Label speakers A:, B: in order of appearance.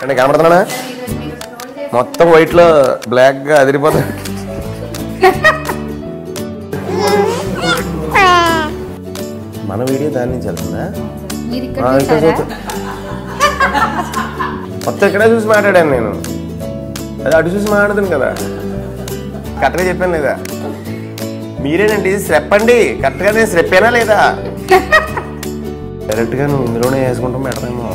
A: అంటే కనబడుతున్నా మొత్తం వైట్ లో బ్లాక్ గా అదిరిపోతుంది. మన వీడియో దాని నుంచి వెళ్తుందా? మొత్తం ఇక్కడే చూసి మాట్లాడాను నేను. అది అటు చూసి మాట్లాడుతుంది కదా, కరెక్ట్గా చెప్పాను లేదా? మీరేనండి చెప్పండి, కరెక్ట్గా నేను చెప్పానా లేదా? డైరెక్ట్గా నువ్వు ఇందులోనే వేసుకుంటాం పెడతామో.